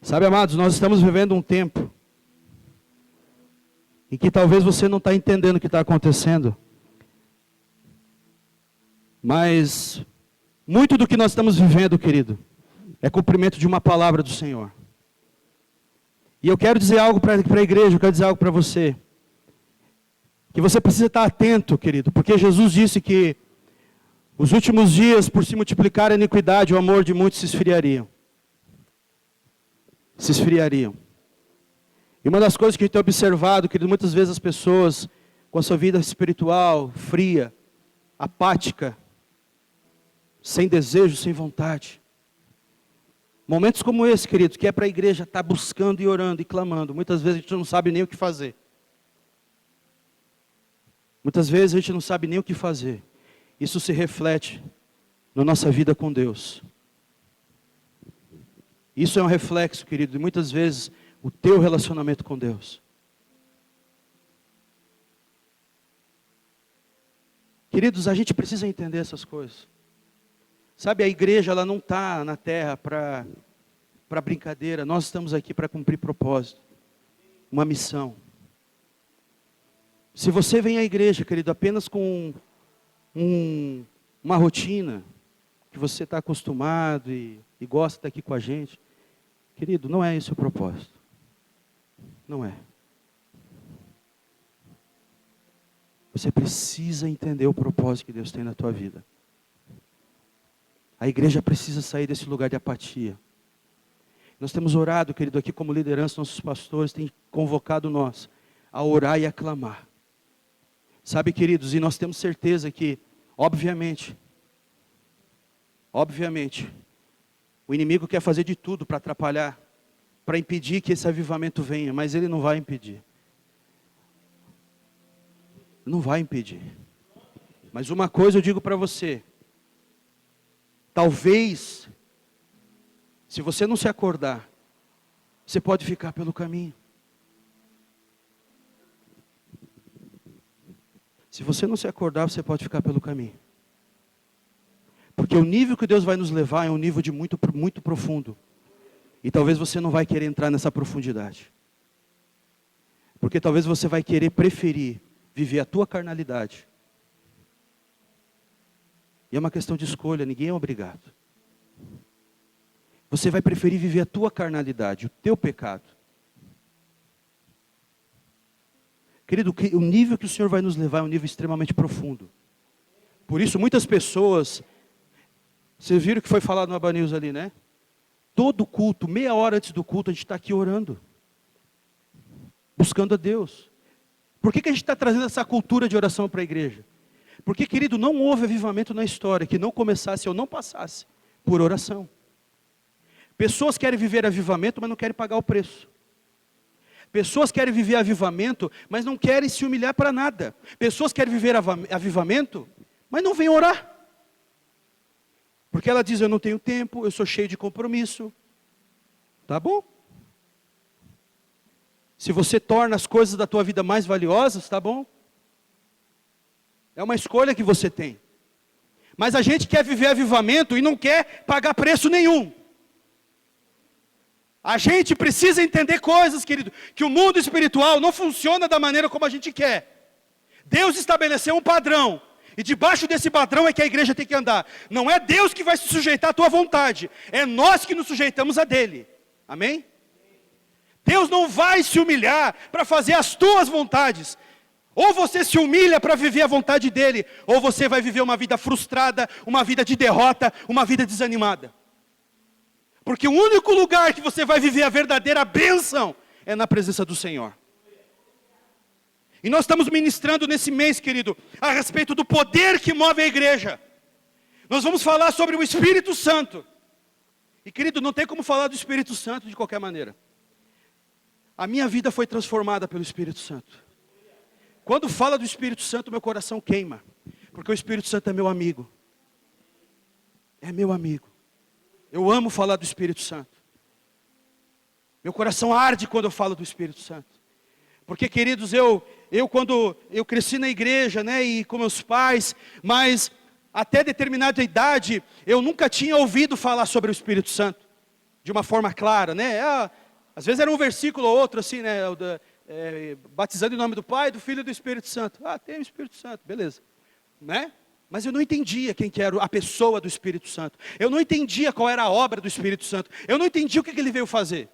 Sabe, amados, nós estamos vivendo um tempo em que talvez você não está entendendo o que está acontecendo, mas muito do que nós estamos vivendo, querido, é cumprimento de uma palavra do Senhor. E eu quero dizer algo para a igreja, eu quero dizer algo para você, que você precisa estar atento, querido, porque Jesus disse que os últimos dias, por se multiplicar a iniquidade, o amor de muitos se esfriariam. Se esfriariam. E uma das coisas que eu tenho observado, querido, muitas vezes as pessoas com a sua vida espiritual fria, apática, sem desejo, sem vontade. Momentos como esse, querido, que é para a igreja estar buscando e orando e clamando. Muitas vezes a gente não sabe nem o que fazer. Muitas vezes a gente não sabe nem o que fazer. Isso se reflete na nossa vida com Deus. Isso é um reflexo, querido, de muitas vezes o teu relacionamento com Deus. Queridos, a gente precisa entender essas coisas. Sabe, a igreja ela não está na terra para brincadeira. Nós estamos aqui para cumprir propósito. Uma missão. Se você vem à igreja, querido, apenas com uma rotina, que você está acostumado e gosta de estar aqui com a gente, querido, não é esse o propósito. Não é. Você precisa entender o propósito que Deus tem na tua vida. A igreja precisa sair desse lugar de apatia. Nós temos orado, querido, aqui como liderança, nossos pastores têm convocado nós a orar e a clamar. Sabe, queridos, e nós temos certeza que, obviamente, o inimigo quer fazer de tudo para atrapalhar, para impedir que esse avivamento venha, mas ele não vai impedir. Não vai impedir. Mas uma coisa eu digo para você, talvez, se você não se acordar, você pode ficar pelo caminho. Se você não se acordar, você pode ficar pelo caminho. Porque o nível que Deus vai nos levar é um nível de muito, muito profundo. E talvez você não vai querer entrar nessa profundidade. Porque talvez você vai querer preferir viver a tua carnalidade. E é uma questão de escolha, ninguém é obrigado. Você vai preferir viver a tua carnalidade, o teu pecado. Querido, o nível que o Senhor vai nos levar é um nível extremamente profundo. Por isso, muitas pessoas, vocês viram que foi falado no Aba News ali, né? Todo culto, meia hora antes do culto, a gente está aqui orando. Buscando a Deus. Por que a gente está trazendo essa cultura de oração para a igreja? Porque, querido, não houve avivamento na história que não começasse ou não passasse por oração. Pessoas querem viver avivamento, mas não querem pagar o preço. Pessoas querem viver avivamento, mas não querem se humilhar para nada. Pessoas querem viver avivamento, mas não vêm orar. Porque ela diz, eu não tenho tempo, eu sou cheio de compromisso. Tá bom? Se você torna as coisas da tua vida mais valiosas, tá bom? É uma escolha que você tem. Mas a gente quer viver avivamento e não quer pagar preço nenhum. A gente precisa entender coisas, querido, que o mundo espiritual não funciona da maneira como a gente quer. Deus estabeleceu um padrão, e debaixo desse padrão é que a igreja tem que andar. Não é Deus que vai se sujeitar à tua vontade, é nós que nos sujeitamos a dele. Amém? Deus não vai se humilhar para fazer as tuas vontades. Ou você se humilha para viver a vontade dele, ou você vai viver uma vida frustrada, uma vida de derrota, uma vida desanimada. Porque o único lugar que você vai viver a verdadeira bênção é na presença do Senhor. E nós estamos ministrando nesse mês, querido, a respeito do poder que move a igreja. Nós vamos falar sobre o Espírito Santo. E, querido, não tem como falar do Espírito Santo de qualquer maneira. A minha vida foi transformada pelo Espírito Santo. Quando fala do Espírito Santo, meu coração queima. Porque o Espírito Santo é meu amigo. É meu amigo. Eu amo falar do Espírito Santo. Meu coração arde quando eu falo do Espírito Santo. Porque, queridos, quando eu cresci na igreja, né, e com meus pais, mas até determinada idade, eu nunca tinha ouvido falar sobre o Espírito Santo. de uma forma clara, né? Às vezes era um versículo ou outro assim, né? Batizando em nome do Pai, do Filho e do Espírito Santo. Tem o Espírito Santo, beleza, né? Mas eu não entendia quem que era a pessoa do Espírito Santo. Eu não entendia qual era a obra do Espírito Santo. Eu não entendia o que ele veio fazer.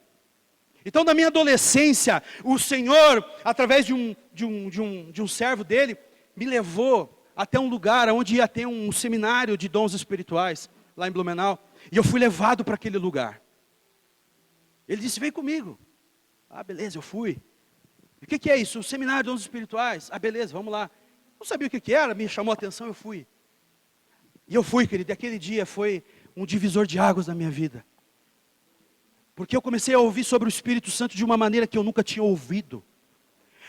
Então, na minha adolescência, o Senhor, através de um servo dele, me levou até um lugar onde ia ter um seminário de dons espirituais, lá em Blumenau. E eu fui levado para aquele lugar. Ele disse, vem comigo. Beleza, eu fui. E o que é isso? O seminário de dons espirituais. Beleza, vamos lá. Não sabia o que era, me chamou a atenção, eu fui. E eu fui, querido, e aquele dia foi um divisor de águas na minha vida. Porque eu comecei a ouvir sobre o Espírito Santo de uma maneira que eu nunca tinha ouvido.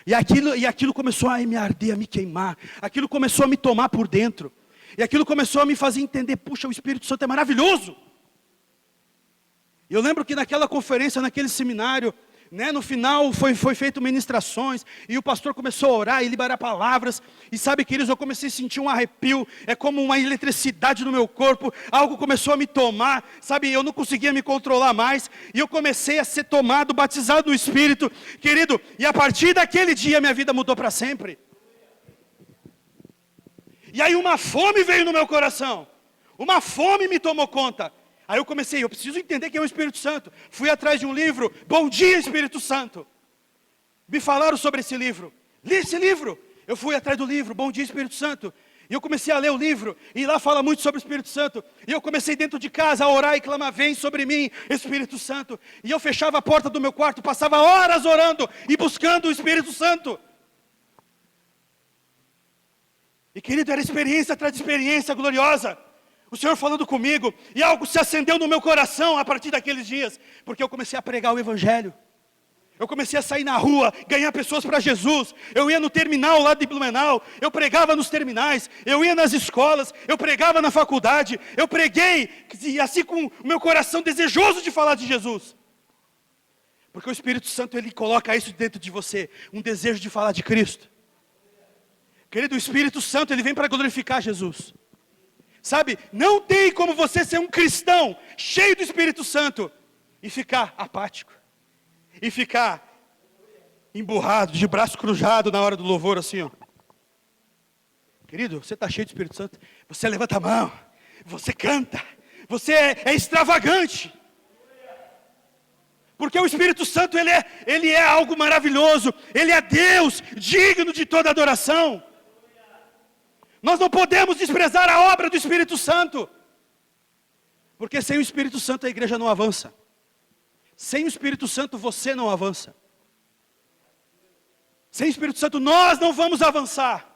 E aquilo começou a me arder, a me queimar. Aquilo começou a me tomar por dentro. E aquilo começou a me fazer entender, puxa, o Espírito Santo é maravilhoso. E eu lembro que naquela conferência, naquele seminário, né, no final foi feito ministrações, e o pastor começou a orar e liberar palavras, e sabe, queridos, eu comecei a sentir um arrepio, é como uma eletricidade no meu corpo, algo começou a me tomar, sabe, eu não conseguia me controlar mais, e eu comecei a ser tomado, batizado no Espírito, querido, e a partir daquele dia minha vida mudou para sempre. E aí uma fome veio no meu coração, uma fome me tomou conta. Aí eu preciso entender quem é o Espírito Santo. Fui atrás de um livro, Bom Dia Espírito Santo. Me falaram sobre esse livro. Li esse livro. Eu fui atrás do livro, Bom Dia Espírito Santo. E eu comecei a ler o livro, e lá fala muito sobre o Espírito Santo. E eu comecei dentro de casa a orar e clamar, vem sobre mim, Espírito Santo. E eu fechava a porta do meu quarto, passava horas orando e buscando o Espírito Santo. E querido, era experiência atrás de experiência gloriosa. O Senhor falando comigo, e algo se acendeu no meu coração a partir daqueles dias, porque eu comecei a pregar o Evangelho. Eu comecei a sair na rua, ganhar pessoas para Jesus. Eu ia no terminal lá de Blumenau, eu pregava nos terminais, eu ia nas escolas, eu pregava na faculdade, eu preguei, e assim com o meu coração desejoso de falar de Jesus. Porque o Espírito Santo, ele coloca isso dentro de você, um desejo de falar de Cristo. Querido, o Espírito Santo, ele vem para glorificar Jesus. Sabe, não tem como você ser um cristão cheio do Espírito Santo e ficar apático, e ficar emburrado, de braço cruzado na hora do louvor assim, ó. Querido, você está cheio do Espírito Santo, você levanta a mão, você canta, você é extravagante. Porque o Espírito Santo, ele é algo maravilhoso, ele é Deus, digno de toda adoração. Nós não podemos desprezar a obra do Espírito Santo. Porque sem o Espírito Santo a igreja não avança. Sem o Espírito Santo você não avança. Sem o Espírito Santo nós não vamos avançar.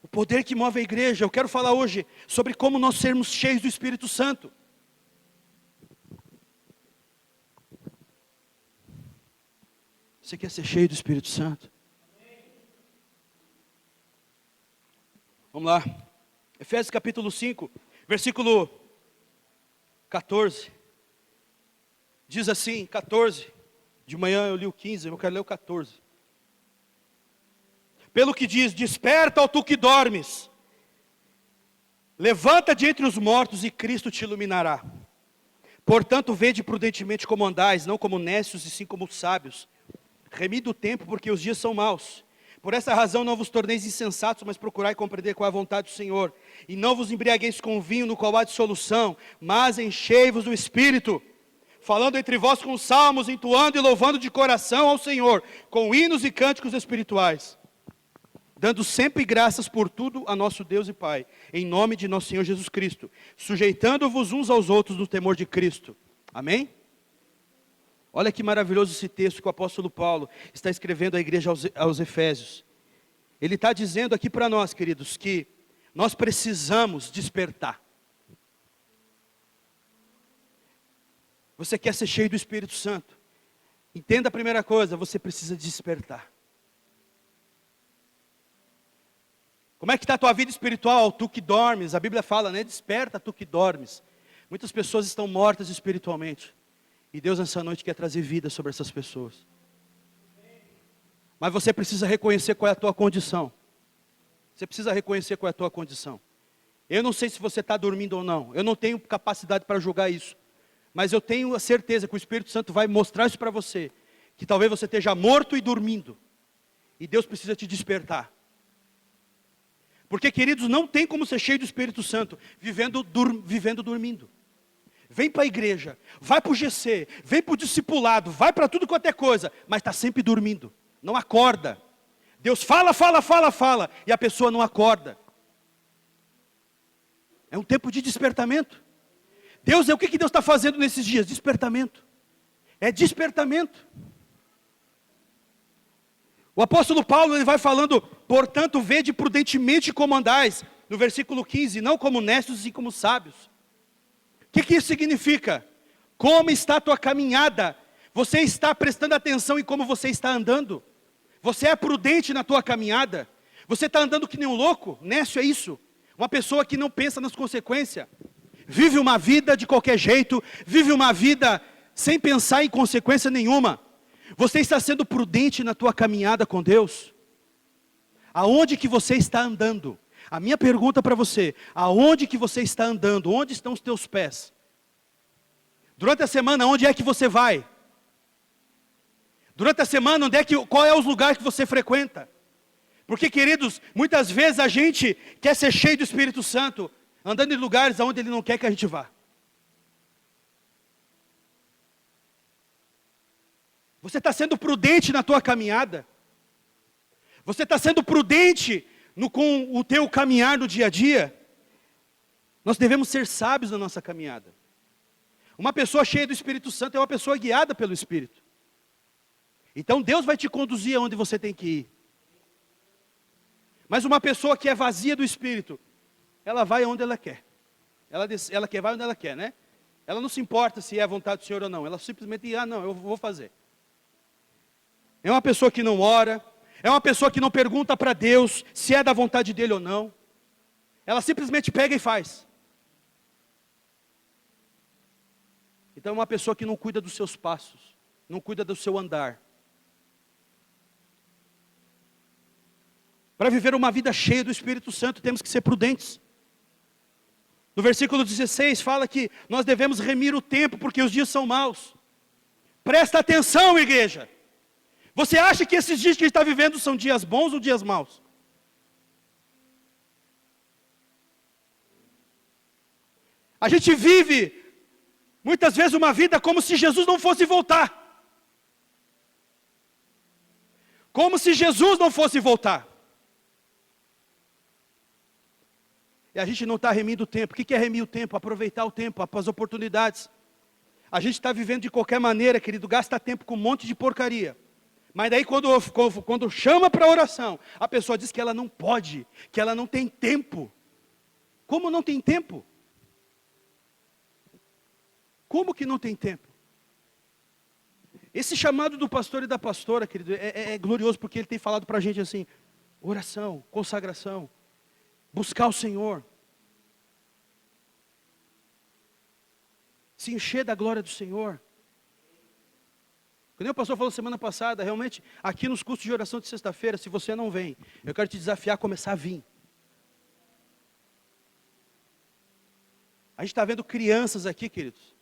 O poder que move a igreja, eu quero falar hoje sobre como nós sermos cheios do Espírito Santo. Você quer ser cheio do Espírito Santo? Vamos lá, Efésios capítulo 5, versículo 14, diz assim, 14, de manhã eu li o 15, eu quero ler o 14. Pelo que diz, desperta, ó tu que dormes, levanta de entre os mortos e Cristo te iluminará. Portanto, vede prudentemente como andais, não como necios e sim como sábios, remido o tempo porque os dias são maus. Por essa razão não vos torneis insensatos, mas procurai compreender qual é a vontade do Senhor. E não vos embriagueis com vinho no qual há dissolução, mas enchei-vos do Espírito, falando entre vós com salmos, entoando e louvando de coração ao Senhor, com hinos e cânticos espirituais, dando sempre graças por tudo a nosso Deus e Pai, em nome de nosso Senhor Jesus Cristo, sujeitando-vos uns aos outros no temor de Cristo. Amém? Olha que maravilhoso esse texto que o apóstolo Paulo está escrevendo à igreja aos Efésios. Ele está dizendo aqui para nós, queridos, que nós precisamos despertar. Você quer ser cheio do Espírito Santo? Entenda a primeira coisa, você precisa despertar. Como é que está a tua vida espiritual, tu que dormes? A Bíblia fala, né? Desperta, tu que dormes. Muitas pessoas estão mortas espiritualmente. E Deus nessa noite quer trazer vida sobre essas pessoas. Mas você precisa reconhecer qual é a tua condição. Você precisa reconhecer qual é a tua condição. Eu não sei se você está dormindo ou não. Eu não tenho capacidade para julgar isso. Mas eu tenho a certeza que o Espírito Santo vai mostrar isso para você. Que talvez você esteja morto e dormindo. E Deus precisa te despertar. Porque, queridos, não tem como ser cheio do Espírito Santo vivendo dormindo. Vem para a igreja, vai para o GC, vem para o discipulado, vai para tudo quanto é coisa, mas está sempre dormindo, não acorda. Deus fala, e a pessoa não acorda. É um tempo de despertamento. O que Deus está fazendo nesses dias? Despertamento. É despertamento. O apóstolo Paulo, ele vai falando, portanto, vede prudentemente como andais, no versículo 15, não como necios e como sábios. O que isso significa? Como está a tua caminhada? Você está prestando atenção em como você está andando? Você é prudente na tua caminhada? Você está andando que nem um louco? Nécio é isso. Uma pessoa que não pensa nas consequências. Vive uma vida de qualquer jeito. Vive uma vida sem pensar em consequência nenhuma. Você está sendo prudente na tua caminhada com Deus? Aonde que você está andando? A minha pergunta para você, aonde que você está andando? Onde estão os teus pés? Durante a semana, onde é que você vai? Durante a semana, qual é os lugares que você frequenta? Porque, queridos, muitas vezes a gente quer ser cheio do Espírito Santo, andando em lugares onde Ele não quer que a gente vá. Você está sendo prudente na tua caminhada? Você está sendo prudente com o teu caminhar no dia a dia? Nós devemos ser sábios na nossa caminhada. Uma pessoa cheia do Espírito Santo é uma pessoa guiada pelo Espírito. Então Deus vai te conduzir aonde você tem que ir. Mas uma pessoa que é vazia do Espírito, ela vai aonde ela quer. Ela quer vai onde ela quer, né? Ela não se importa se é a vontade do Senhor ou não. Ela simplesmente diz, não, eu vou fazer. É uma pessoa que não ora. É uma pessoa que não pergunta para Deus se é da vontade dEle ou não. Ela simplesmente pega e faz. Então é uma pessoa que não cuida dos seus passos. Não cuida do seu andar. Para viver uma vida cheia do Espírito Santo, temos que ser prudentes. No versículo 16 fala que nós devemos remir o tempo, porque os dias são maus. Presta atenção, igreja. Você acha que esses dias que a gente está vivendo são dias bons ou dias maus? A gente vive, muitas vezes, uma vida como se Jesus não fosse voltar. Como se Jesus não fosse voltar. E a gente não está remindo o tempo. O que é remir o tempo? Aproveitar o tempo, as oportunidades. A gente está vivendo de qualquer maneira, querido, gasta tempo com um monte de porcaria. Mas daí quando chama para oração, a pessoa diz que ela não pode, que ela não tem tempo. Como não tem tempo? Como que não tem tempo? Esse chamado do pastor e da pastora, querido, é glorioso, porque ele tem falado para a gente assim, oração, consagração, buscar o Senhor, se encher da glória do Senhor. Como o pastor falou semana passada, realmente, aqui nos cultos de oração de sexta-feira, se você não vem, eu quero te desafiar a começar a vir. A gente está vendo crianças aqui, queridos.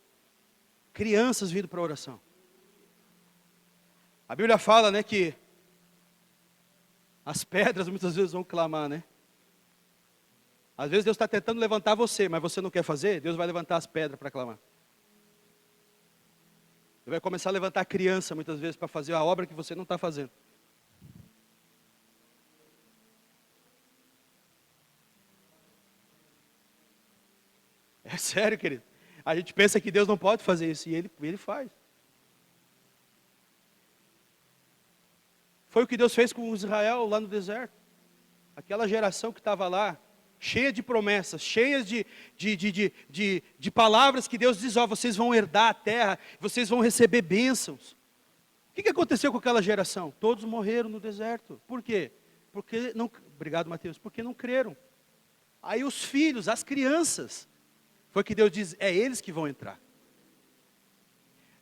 Crianças vindo para a oração. A Bíblia fala, né, que as pedras muitas vezes vão clamar, né? Às vezes Deus está tentando levantar você, mas você não quer fazer, Deus vai levantar as pedras para clamar. Ele vai começar a levantar a criança muitas vezes para fazer a obra que você não está fazendo. É sério, querido. A gente pensa que Deus não pode fazer isso, e Ele faz. Foi o que Deus fez com Israel lá no deserto. Aquela geração que estava lá, cheia de promessas, cheia de palavras que Deus diz, vocês vão herdar a terra, vocês vão receber bênçãos. O que aconteceu com aquela geração? Todos morreram no deserto. Por quê? Porque não, obrigado, Mateus, porque não creram. Aí os filhos, as crianças, foi que Deus diz, é eles que vão entrar.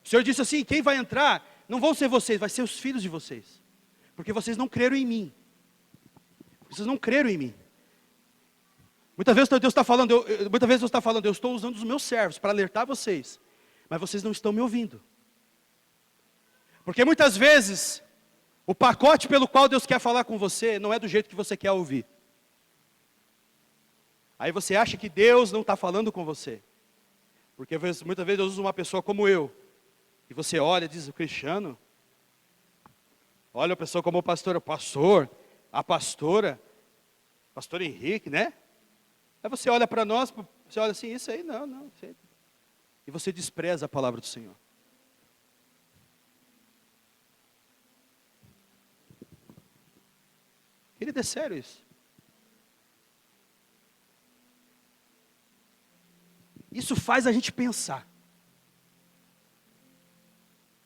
O Senhor disse assim, quem vai entrar, não vão ser vocês, vai ser os filhos de vocês. Porque vocês não creram em mim. Vocês não creram em mim. Muitas vezes Deus está falando, eu estou usando os meus servos para alertar vocês, mas vocês não estão me ouvindo. Porque muitas vezes, o pacote pelo qual Deus quer falar com você, não é do jeito que você quer ouvir. Aí você acha que Deus não está falando com você. Porque muitas vezes Deus usa uma pessoa como eu, e você olha e diz, o Cristiano, olha a pessoa como o pastor, a pastora, pastor Henrique, né? Aí você olha para nós, você olha assim, isso aí não. Isso aí. E você despreza a palavra do Senhor. Querido, é sério isso. Isso faz a gente pensar.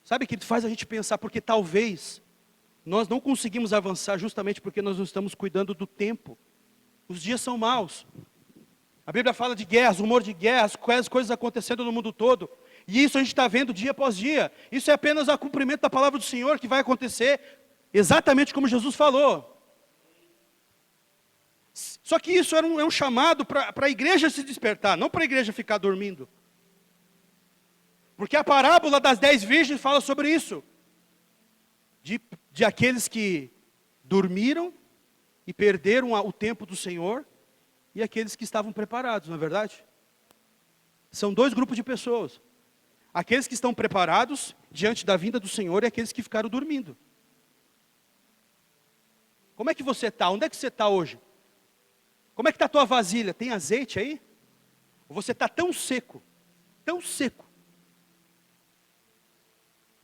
Sabe, querido, faz a gente pensar, porque talvez nós não conseguimos avançar justamente porque nós não estamos cuidando do tempo. Os dias são maus. A Bíblia fala de guerras, rumor de guerras, quais coisas acontecendo no mundo todo. E isso a gente está vendo dia após dia. Isso é apenas o cumprimento da palavra do Senhor que vai acontecer exatamente como Jesus falou. Só que isso é um chamado para a igreja se despertar, não para a igreja ficar dormindo. Porque a parábola das 10 virgens fala sobre isso. De aqueles que dormiram e perderam o tempo do Senhor, e aqueles que estavam preparados, não é verdade? São dois grupos de pessoas. Aqueles que estão preparados diante da vinda do Senhor e aqueles que ficaram dormindo. Como é que você está? Onde é que você está hoje? Como é que está a tua vasilha? Tem azeite aí? Ou você está tão seco,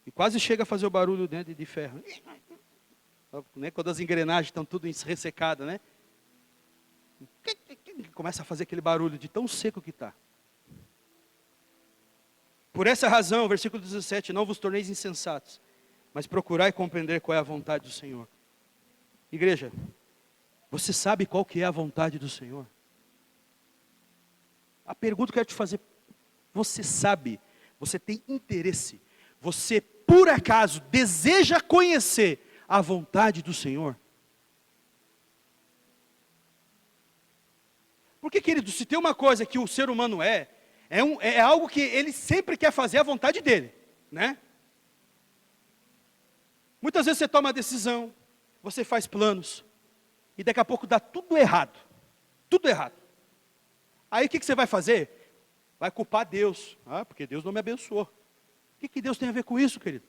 e quase chega a fazer o barulho dentro de ferro. Né? Quando as engrenagens estão tudo ressecadas, né? Começa a fazer aquele barulho de tão seco que está. Por essa razão, versículo 17, não vos torneis insensatos, mas procurai compreender qual é a vontade do Senhor. Igreja, você sabe qual que é a vontade do Senhor? A pergunta que eu quero te fazer, você sabe, você tem interesse, você por acaso deseja conhecer a vontade do Senhor? Porque, querido, se tem uma coisa que o ser humano é algo que ele sempre quer fazer a vontade dele, né? Muitas vezes você toma uma decisão, você faz planos, e daqui a pouco dá tudo errado. Tudo errado. Aí o que você vai fazer? Vai culpar Deus. Ah, porque Deus não me abençoou. O que Deus tem a ver com isso, querido?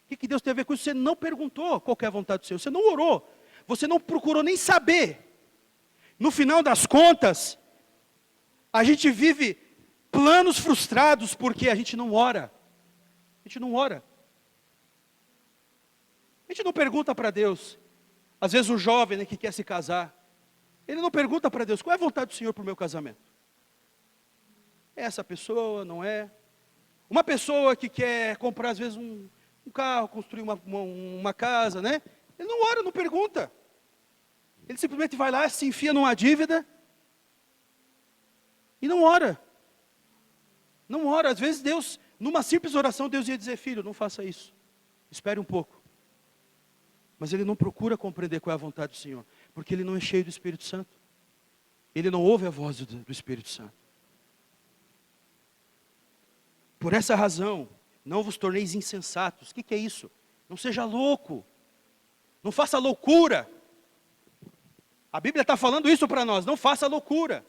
O que Deus tem a ver com isso? Você não perguntou qual que é a vontade do Senhor. Você não orou. Você não procurou nem saber. No final das contas, a gente vive planos frustrados porque a gente não ora. A gente não ora. A gente não pergunta para Deus. Às vezes um jovem, né, que quer se casar, ele não pergunta para Deus, qual é a vontade do Senhor para o meu casamento? É essa pessoa, não é? Uma pessoa que quer comprar às vezes um carro, construir uma casa, né? Ele não ora, não pergunta. Ele simplesmente vai lá, se enfia numa dívida e não ora. Não ora. Às vezes Deus, numa simples oração, Deus ia dizer, filho, não faça isso. Espere um pouco. Mas ele não procura compreender qual é a vontade do Senhor, porque ele não é cheio do Espírito Santo. Ele não ouve a voz do Espírito Santo. Por essa razão, não vos torneis insensatos. O que é isso? Não seja louco. Não faça loucura. A Bíblia está falando isso para nós, não faça loucura.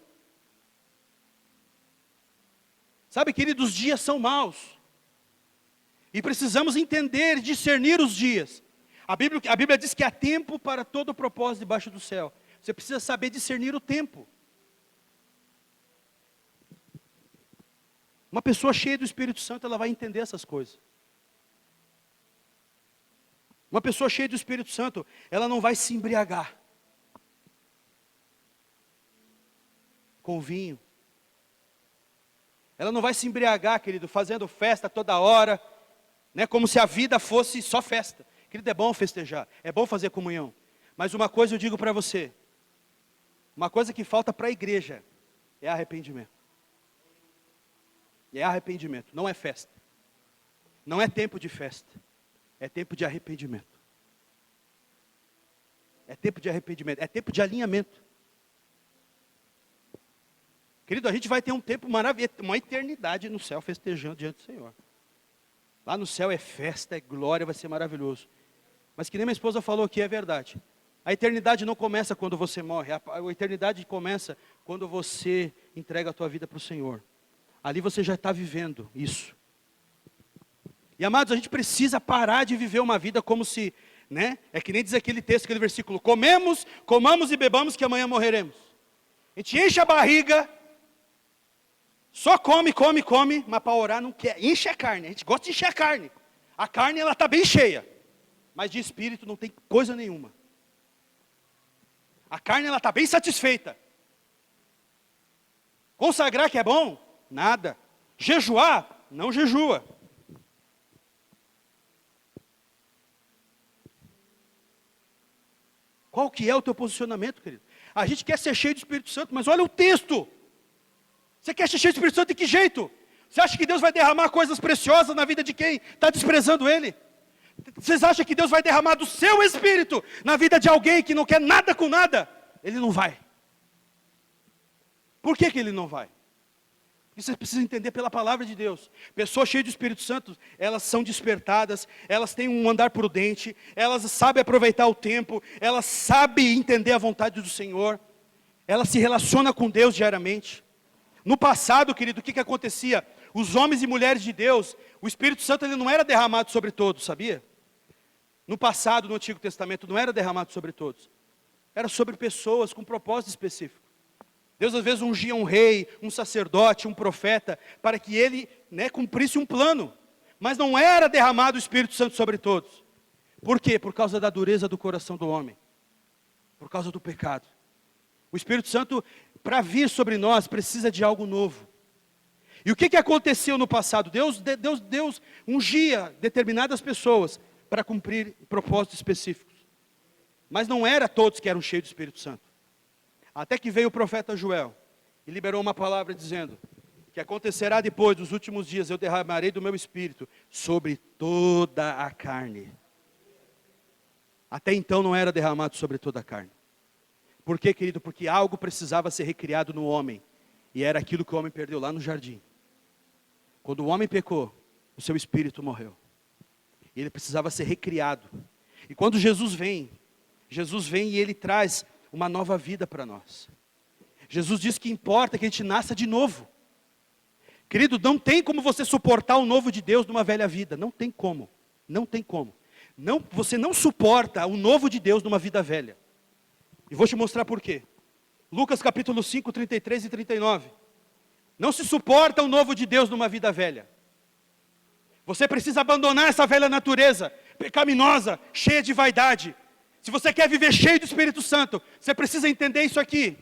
Sabe, queridos, os dias são maus. E precisamos entender, discernir os dias. A Bíblia diz que há tempo para todo propósito debaixo do céu. Você precisa saber discernir o tempo. Uma pessoa cheia do Espírito Santo, ela vai entender essas coisas. Uma pessoa cheia do Espírito Santo, ela não vai se embriagar com vinho. Ela não vai se embriagar, querido, fazendo festa toda hora, né, como se a vida fosse só festa. Querido, é bom festejar, é bom fazer comunhão. Mas uma coisa eu digo para você, uma coisa que falta para a igreja é arrependimento. É arrependimento, não é festa. Não é tempo de festa, é tempo de arrependimento. é tempo de arrependimento, é tempo de alinhamento. Querido, a gente vai ter um tempo maravilhoso, uma eternidade no céu festejando diante do Senhor. Lá no céu é festa, é glória, vai ser maravilhoso. Mas que nem minha esposa falou aqui, é verdade. A eternidade não começa quando você morre, a eternidade começa quando você entrega a tua vida para o Senhor. Ali você já está vivendo isso. E amados, a gente precisa parar de viver uma vida como se, né? É que nem diz aquele texto, aquele versículo, comamos e bebamos que amanhã morreremos. A gente enche a barriga, só come, mas para orar não quer. Enche a carne, a gente gosta de encher a carne. A carne ela está bem cheia, mas de espírito não tem coisa nenhuma. A carne ela está bem satisfeita. Consagrar que é bom? Nada. Jejuar? Não jejua. Qual que é o teu posicionamento, querido? A gente quer ser cheio do Espírito Santo, mas olha o texto. Você quer ser cheio do Espírito Santo de que jeito? Você acha que Deus vai derramar coisas preciosas na vida de quem está desprezando Ele? Vocês acham que Deus vai derramar do seu Espírito na vida de alguém que não quer nada com nada? Ele não vai. Por que Ele não vai? Porque você precisa entender pela palavra de Deus. Pessoas cheias do Espírito Santo, elas são despertadas, elas têm um andar prudente, elas sabem aproveitar o tempo, elas sabem entender a vontade do Senhor, elas se relacionam com Deus diariamente. No passado, querido, o que acontecia? Os homens e mulheres de Deus, o Espírito Santo ele não era derramado sobre todos, sabia? No passado, no Antigo Testamento, não era derramado sobre todos. Era sobre pessoas com propósito específico. Deus às vezes ungia um rei, um sacerdote, um profeta, para que ele cumprisse um plano. Mas não era derramado o Espírito Santo sobre todos. Por quê? Por causa da dureza do coração do homem. Por causa do pecado. O Espírito Santo, para vir sobre nós, precisa de algo novo. E o que aconteceu no passado? Deus ungia determinadas pessoas para cumprir propósitos específicos. Mas não era todos que eram cheios do Espírito Santo. Até que veio o profeta Joel e liberou uma palavra dizendo que acontecerá depois dos últimos dias, eu derramarei do meu Espírito sobre toda a carne. Até então não era derramado sobre toda a carne. Por quê, querido? Porque algo precisava ser recriado no homem. E era aquilo que o homem perdeu lá no jardim. Quando o homem pecou, o seu espírito morreu. E ele precisava ser recriado. E quando Jesus vem e ele traz uma nova vida para nós. Jesus diz que importa que a gente nasça de novo. Querido, não tem como você suportar o novo de Deus numa velha vida. Não tem como. Não tem como. Não, você não suporta o novo de Deus numa vida velha. E vou te mostrar por quê. Lucas capítulo 5, 33 e 39. Não se suporta o novo de Deus numa vida velha. Você precisa abandonar essa velha natureza pecaminosa, cheia de vaidade. Se você quer viver cheio do Espírito Santo, você precisa entender isso aqui.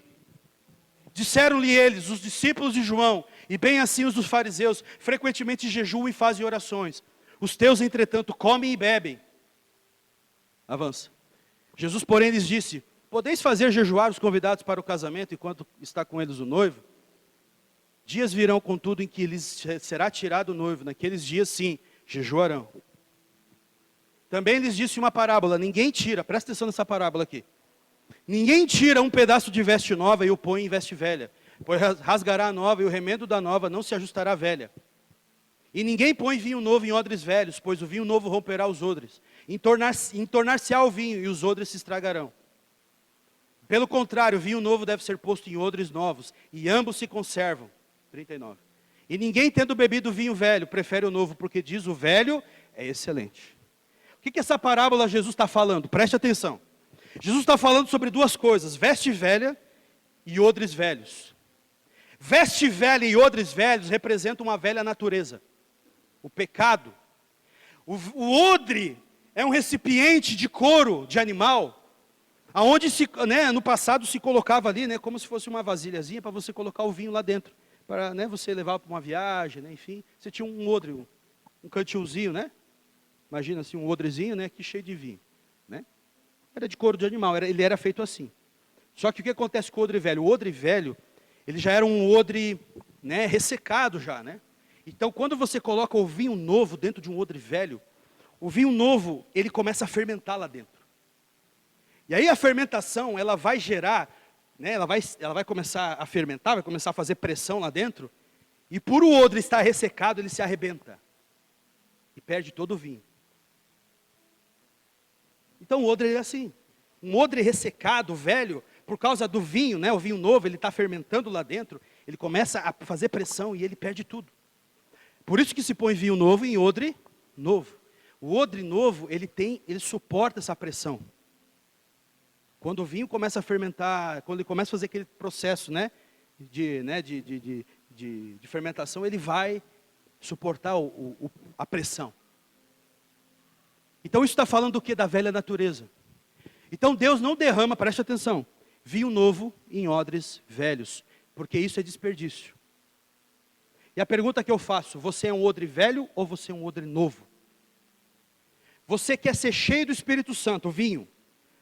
Disseram-lhe eles, os discípulos de João, e bem assim os dos fariseus, frequentemente jejuam e fazem orações. Os teus, entretanto, comem e bebem. Avança. Jesus, porém, lhes disse: podeis fazer jejuar os convidados para o casamento, enquanto está com eles o noivo? Dias virão, contudo, em que lhes será tirado o noivo. Naqueles dias, sim, jejuarão. Também lhes disse uma parábola. Ninguém tira, presta atenção nessa parábola aqui. Ninguém tira um pedaço de veste nova e o põe em veste velha, pois rasgará a nova e o remendo da nova não se ajustará à velha. E ninguém põe vinho novo em odres velhos, pois o vinho novo romperá os odres. Entornar-se-á o vinho e os odres se estragarão. Pelo contrário, o vinho novo deve ser posto em odres novos, e ambos se conservam. 39. E ninguém, tendo bebido vinho velho, prefere o novo, porque diz: o velho é excelente. O que essa parábola Jesus está falando? Preste atenção. Jesus está falando sobre duas coisas: veste velha e odres velhos. Veste velha e odres velhos representam uma velha natureza, o pecado. O odre é um recipiente de couro de animal, aonde no passado se colocava ali, como se fosse uma vasilhazinha para você colocar o vinho lá dentro, para você levar para uma viagem, enfim. Você tinha um odre, um cantilzinho, Imagina assim, um odrezinho, aqui cheio de vinho, Era de couro de animal, ele era feito assim. Só que o que acontece com o odre velho? O odre velho, ele já era um odre, ressecado já, Então, quando você coloca o vinho novo dentro de um odre velho, o vinho novo, ele começa a fermentar lá dentro. E aí a fermentação, ela vai gerar, né, ela vai começar a fermentar, vai começar a fazer pressão lá dentro, e por o odre estar ressecado, ele se arrebenta. E perde todo o vinho. Então o odre é assim. Um odre ressecado, velho, por causa do vinho, né, o vinho novo, ele está fermentando lá dentro, ele começa a fazer pressão e ele perde tudo. Por isso que se põe vinho novo em odre novo. O odre novo, ele suporta essa pressão. Quando o vinho começa a fermentar, quando ele começa a fazer aquele processo, de fermentação, ele vai suportar a pressão. Então isso está falando do que? Da velha natureza. Então Deus não derrama, preste atenção, vinho novo em odres velhos, porque isso é desperdício. E a pergunta que eu faço, você é um odre velho ou você é um odre novo? Você quer ser cheio do Espírito Santo, vinho,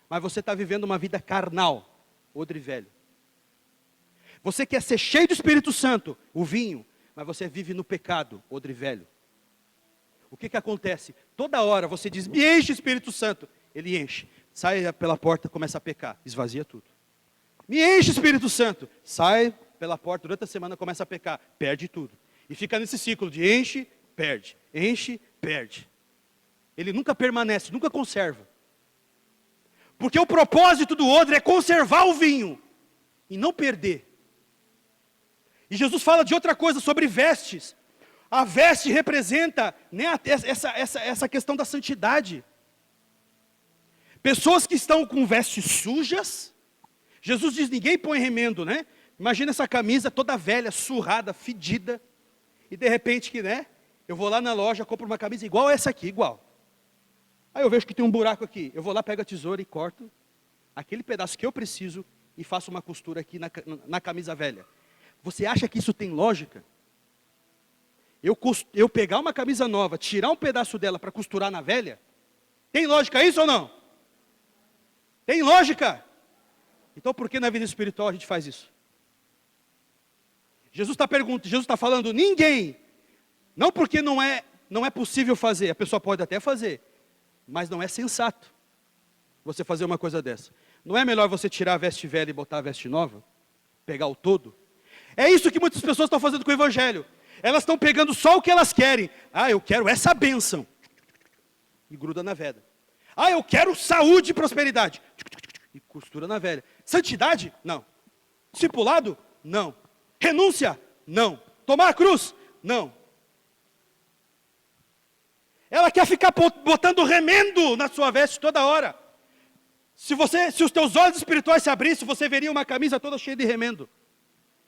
mas você está vivendo uma vida carnal, odre velho. Você quer ser cheio do Espírito Santo, o vinho, mas você vive no pecado, odre velho. O que acontece? Toda hora você diz, me enche o Espírito Santo, ele enche. Sai pela porta, começa a pecar, esvazia tudo. Me enche o Espírito Santo, sai pela porta, durante a semana começa a pecar, perde tudo. E fica nesse ciclo de enche, perde, enche, perde. Ele nunca permanece, nunca conserva. Porque o propósito do odre é conservar o vinho e não perder. E Jesus fala de outra coisa, sobre vestes. A veste representa, né, essa questão da santidade. Pessoas que estão com vestes sujas. Jesus diz, ninguém põe remendo, né? Imagina essa camisa toda velha, surrada, fedida. E de repente eu vou lá na loja, compro uma camisa igual essa aqui, igual. Aí eu vejo que tem um buraco aqui. Eu vou lá, pego a tesoura e corto aquele pedaço que eu preciso e faço uma costura aqui na camisa velha. Você acha que isso tem lógica? Eu pegar uma camisa nova, tirar um pedaço dela para costurar na velha? Tem lógica isso ou não? Tem lógica? Então por que na vida espiritual a gente faz isso? Jesus está falando, ninguém. Não porque não é possível fazer, a pessoa pode até fazer. Mas não é sensato você fazer uma coisa dessa. Não é melhor você tirar a veste velha e botar a veste nova? Pegar o todo? É isso que muitas pessoas estão fazendo com o Evangelho. Elas estão pegando só o que elas querem. Ah, eu quero essa bênção. E gruda na velha. Ah, eu quero saúde e prosperidade. E costura na velha. Santidade? Não. Discipulado? Não. Renúncia? Não. Tomar a cruz? Não. Ela quer ficar botando remendo na sua veste toda hora. Se os teus olhos espirituais se abrissem, você veria uma camisa toda cheia de remendo.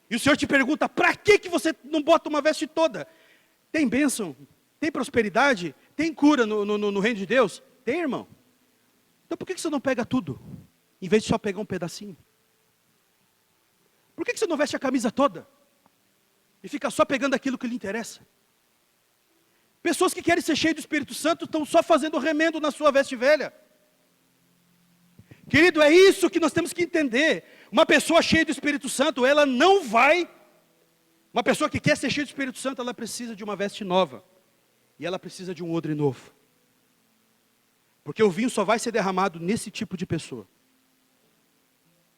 E o Senhor te pergunta, para que você não bota uma veste toda? Tem bênção? Tem prosperidade? Tem cura no reino de Deus? Tem, irmão. Então por que você não pega tudo? Em vez de só pegar um pedacinho? Por que você não veste a camisa toda? E fica só pegando aquilo que lhe interessa? Pessoas que querem ser cheias do Espírito Santo estão só fazendo remendo na sua veste velha. Querido, é isso que nós temos que entender. Uma pessoa cheia do Espírito Santo, ela não vai. Uma pessoa que quer ser cheia do Espírito Santo, ela precisa de uma veste nova. E ela precisa de um odre novo. Porque o vinho só vai ser derramado nesse tipo de pessoa.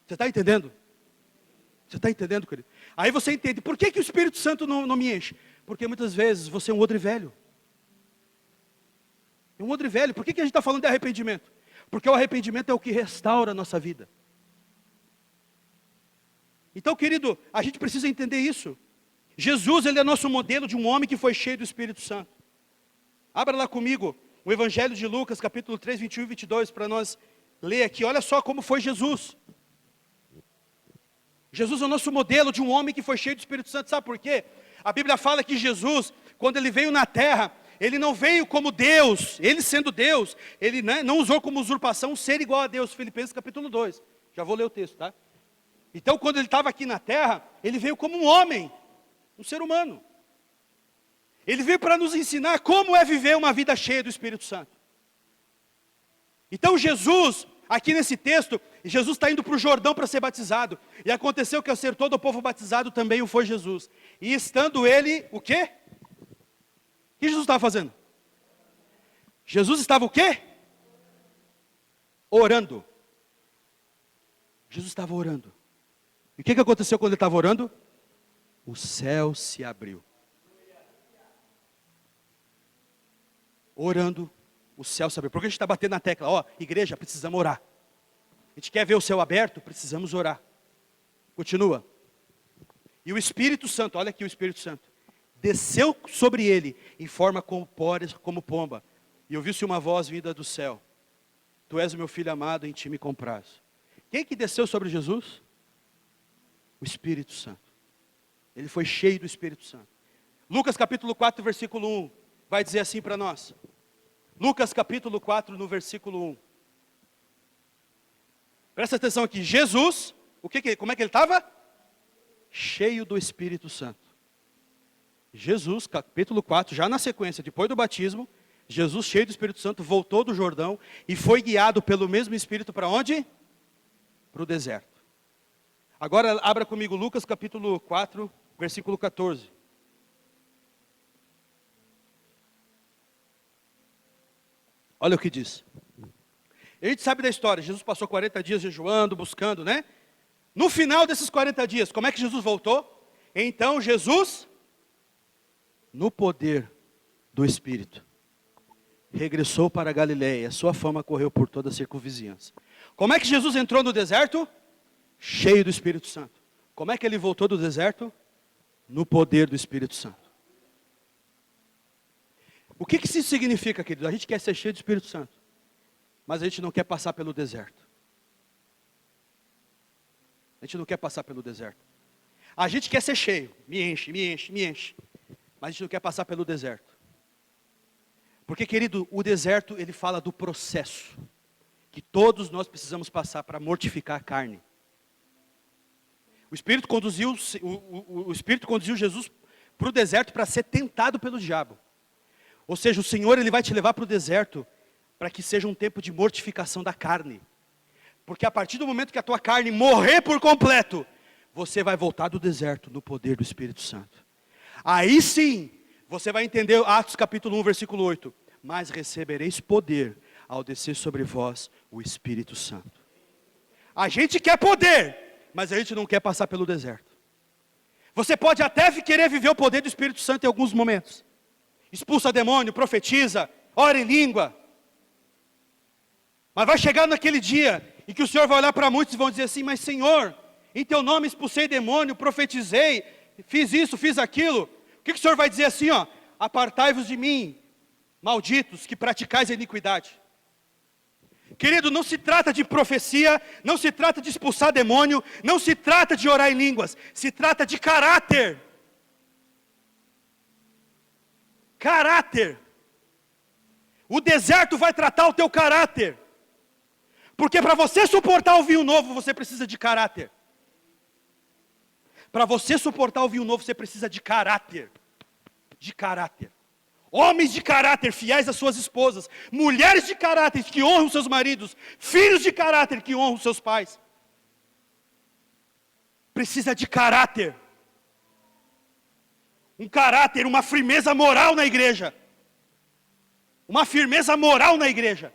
Você está entendendo? Você está entendendo, querido? Aí você entende, por que o Espírito Santo não me enche? Porque muitas vezes você é um odre velho. É um odre velho. Por que a gente está falando de arrependimento? Porque o arrependimento é o que restaura a nossa vida. Então, querido, a gente precisa entender isso. Jesus, ele é nosso modelo de um homem que foi cheio do Espírito Santo. Abra lá comigo o Evangelho de Lucas, capítulo 3, 21 e 22, para nós ler aqui. Olha só como foi Jesus. Jesus é o nosso modelo de um homem que foi cheio do Espírito Santo. Sabe por quê? A Bíblia fala que Jesus, quando ele veio na terra, ele não veio como Deus, ele sendo Deus, ele não usou como usurpação ser igual a Deus. Filipenses capítulo 2, já vou ler o texto, tá? Então quando ele estava aqui na terra, ele veio como um homem, um ser humano. Ele veio para nos ensinar como é viver uma vida cheia do Espírito Santo. Então Jesus, aqui nesse texto, Jesus está indo para o Jordão para ser batizado. E aconteceu que ao ser todo o povo batizado, também o foi Jesus. E estando ele, o quê? O que Jesus estava fazendo? Jesus estava o quê? Orando. Jesus estava orando. E o que aconteceu quando ele estava orando? O céu se abriu. Orando, o céu se abriu. Porque a gente está batendo na tecla, ó, igreja, precisamos orar. A gente quer ver o céu aberto, precisamos orar. Continua. E o Espírito Santo, olha aqui o Espírito Santo, desceu sobre ele em forma como pomba. E ouviu-se uma voz vinda do céu. Tu és o meu filho amado, em ti me comprazo. Quem que desceu sobre Jesus? O Espírito Santo. Ele foi cheio do Espírito Santo. Lucas capítulo 4, versículo 1, vai dizer assim para nós. Lucas capítulo 4, no versículo 1. Presta atenção aqui. Jesus, como é que ele estava? Cheio do Espírito Santo. Jesus, capítulo 4, já na sequência, depois do batismo, Jesus, cheio do Espírito Santo, voltou do Jordão e foi guiado pelo mesmo Espírito para onde? Para o deserto. Agora abra comigo Lucas capítulo 4, versículo 14. Olha o que diz. A gente sabe da história, Jesus passou 40 dias jejuando, buscando, né? No final desses 40 dias, como é que Jesus voltou? Então Jesus, no poder do Espírito, regressou para a Galileia, sua fama correu por toda a circunvizinhança. Como é que Jesus entrou no deserto? Cheio do Espírito Santo. Como é que ele voltou do deserto? No poder do Espírito Santo. O que isso significa, querido? A gente quer ser cheio do Espírito Santo, mas a gente não quer passar pelo deserto. A gente não quer passar pelo deserto. A gente quer ser cheio, me enche, me enche, me enche, mas a gente não quer passar pelo deserto. Porque, querido, o deserto, ele fala do processo que todos nós precisamos passar para mortificar a carne. O Espírito conduziu Jesus para o deserto para ser tentado pelo diabo. Ou seja, o Senhor, ele vai te levar para o deserto para que seja um tempo de mortificação da carne. Porque a partir do momento que a tua carne morrer por completo, você vai voltar do deserto no poder do Espírito Santo. Aí sim, você vai entender Atos capítulo 1, versículo 8. Mas recebereis poder ao descer sobre vós o Espírito Santo. A gente quer poder, mas a gente não quer passar pelo deserto. Você pode até querer viver o poder do Espírito Santo em alguns momentos. Expulsa demônio, profetiza, ora em língua. Mas vai chegar naquele dia em que o Senhor vai olhar para muitos e vão dizer assim: mas Senhor, em teu nome expulsei demônio, profetizei, fiz isso, fiz aquilo. O que o Senhor vai dizer assim, ó? Apartai-vos de mim, malditos, que praticais a iniquidade. Querido, não se trata de profecia, não se trata de expulsar demônio, não se trata de orar em línguas, se trata de caráter. Caráter. O deserto vai tratar o teu caráter. Porque para você suportar o vinho novo, você precisa de caráter. Para você suportar o vinho novo, você precisa de caráter. De caráter. Homens de caráter, fiéis às suas esposas. Mulheres de caráter, que honram seus maridos. Filhos de caráter, que honram seus pais. Precisa de caráter. Um caráter, uma firmeza moral na igreja. Uma firmeza moral na igreja.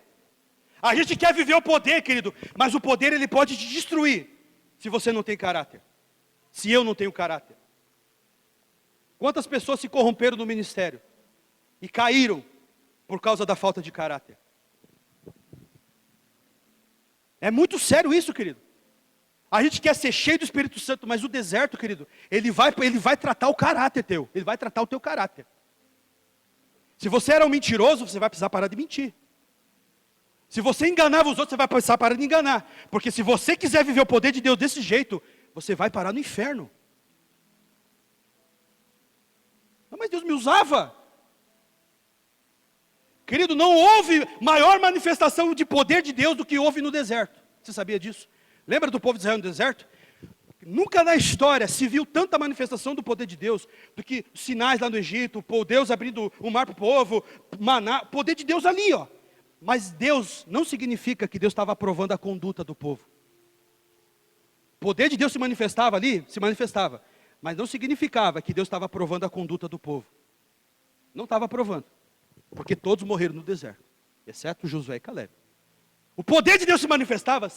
A gente quer viver o poder, querido, mas o poder ele pode te destruir se você não tem caráter. Se eu não tenho caráter. Quantas pessoas se corromperam no ministério e caíram por causa da falta de caráter? É muito sério isso, querido. A gente quer ser cheio do Espírito Santo, mas o deserto, querido, ele vai tratar o caráter teu. Ele vai tratar o teu caráter. Se você era um mentiroso, você vai precisar parar de mentir. Se você enganava os outros, você vai precisar parar de enganar. Porque se você quiser viver o poder de Deus desse jeito, você vai parar no inferno. Mas Deus me usava. Querido, não houve maior manifestação de poder de Deus do que houve no deserto. Você sabia disso? Lembra do povo de Israel no deserto? Nunca na história se viu tanta manifestação do poder de Deus do que sinais lá no Egito, Deus abrindo o mar para o povo, maná, poder de Deus ali, ó. Mas Deus não significa que Deus estava aprovando a conduta do povo. O poder de Deus se manifestava ali, se manifestava, mas não significava que Deus estava aprovando a conduta do povo. Não estava aprovando, porque todos morreram no deserto, exceto Josué e Caleb. O poder de Deus se manifestava,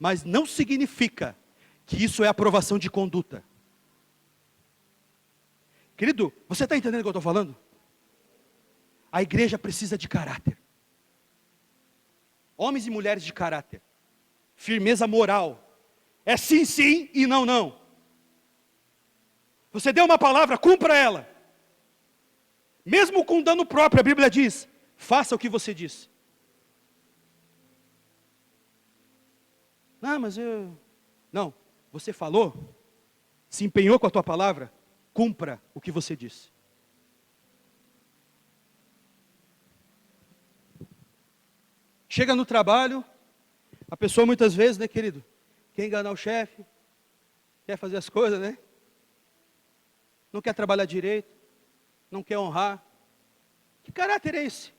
mas não significa que isso é aprovação de conduta. Querido, você está entendendo o que eu estou falando? A igreja precisa de caráter. Homens e mulheres de caráter. Firmeza moral. É sim, sim e não, não. Você deu uma palavra, cumpra ela. Mesmo com dano próprio, a Bíblia diz, faça o que você disse. Não, mas eu... Não, você falou, se empenhou com a tua palavra, cumpra o que você disse. Chega no trabalho, a pessoa muitas vezes, né, querido, quer enganar o chefe, quer fazer as coisas, né? Não quer trabalhar direito, não quer honrar. Que caráter é esse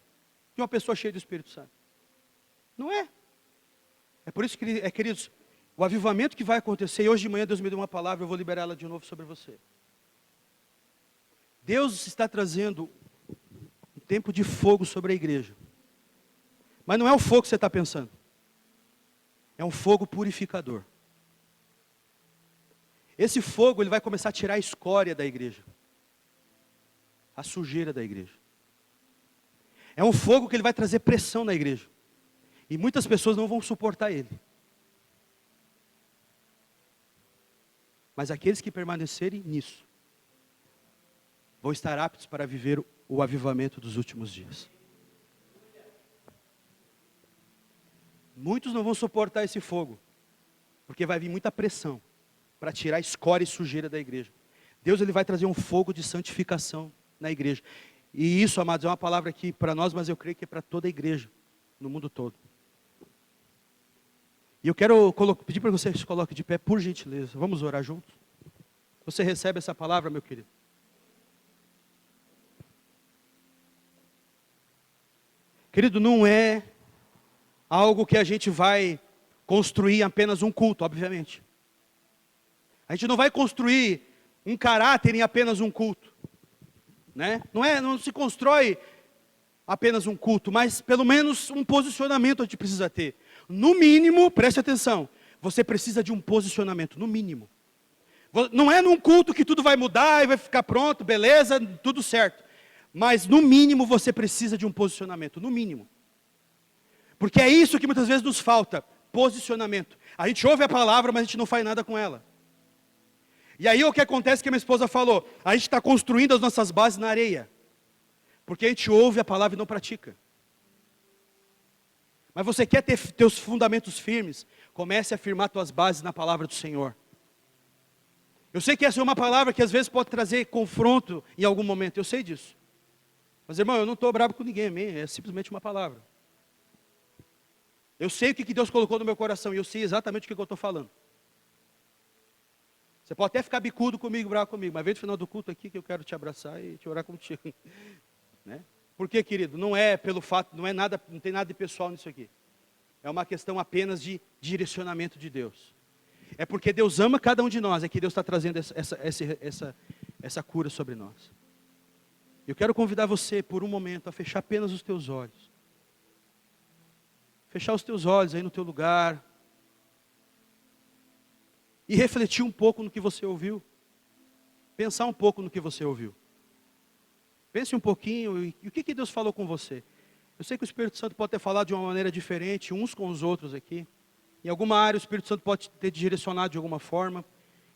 de uma pessoa cheia do Espírito Santo? Não é? É por isso que, queridos, o avivamento que vai acontecer, e hoje de manhã Deus me deu uma palavra, eu vou liberar ela de novo sobre você. Deus está trazendo um tempo de fogo sobre a igreja. Mas não é o fogo que você está pensando. É um fogo purificador. Esse fogo, ele vai começar a tirar a escória da igreja. A sujeira da igreja. É um fogo que ele vai trazer pressão na igreja. E muitas pessoas não vão suportar ele. Mas aqueles que permanecerem nisso, vão estar aptos para viver o avivamento dos últimos dias. Muitos não vão suportar esse fogo, porque vai vir muita pressão para tirar a escória e sujeira da igreja. Deus, ele vai trazer um fogo de santificação na igreja. E isso, amados, é uma palavra aqui para nós, mas eu creio que é para toda a igreja, no mundo todo. E eu quero pedir para que você se coloque de pé, por gentileza. Vamos orar juntos? Você recebe essa palavra, meu querido? Querido, não é algo que a gente vai construir apenas um culto, obviamente. A gente não vai construir um caráter em apenas um culto, né? Não se constrói apenas um culto, mas pelo menos um posicionamento a gente precisa ter. No mínimo, preste atenção, você precisa de um posicionamento, no mínimo. Não é num culto que tudo vai mudar e vai ficar pronto, beleza, tudo certo. Mas no mínimo você precisa de um posicionamento, no mínimo. Porque é isso que muitas vezes nos falta, posicionamento. A gente ouve a palavra, mas a gente não faz nada com ela. E aí o que acontece que a minha esposa falou, a gente está construindo as nossas bases na areia. Porque a gente ouve a palavra e não pratica. Mas você quer ter teus fundamentos firmes, comece a firmar tuas bases na palavra do Senhor. Eu sei que essa é uma palavra que às vezes pode trazer confronto em algum momento, eu sei disso. Mas irmão, eu não estou bravo com ninguém, amém? É simplesmente uma palavra. Eu sei o que Deus colocou no meu coração, e eu sei exatamente o que eu estou falando. Você pode até ficar bicudo comigo, bravo comigo, mas vem no final do culto aqui que eu quero te abraçar e te orar contigo. Né? Por quê, querido? Não é pelo fato, não tem nada de pessoal nisso aqui. É uma questão apenas de direcionamento de Deus. É porque Deus ama cada um de nós, é que Deus está trazendo essa cura sobre nós. Eu quero convidar você por um momento a fechar apenas os teus olhos. Fechar os teus olhos aí no teu lugar. E refletir um pouco no que você ouviu. Pensar um pouco no que você ouviu. Pense um pouquinho, e o que Deus falou com você? Eu sei que o Espírito Santo pode ter falado de uma maneira diferente, uns com os outros aqui. Em alguma área o Espírito Santo pode ter te direcionado de alguma forma.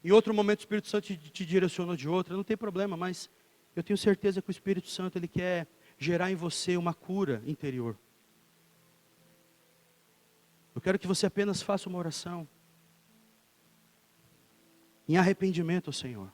Em outro momento o Espírito Santo te direcionou de outra, não tem problema, mas eu tenho certeza que o Espírito Santo, ele quer gerar em você uma cura interior. Eu quero que você apenas faça uma oração em arrependimento ao Senhor.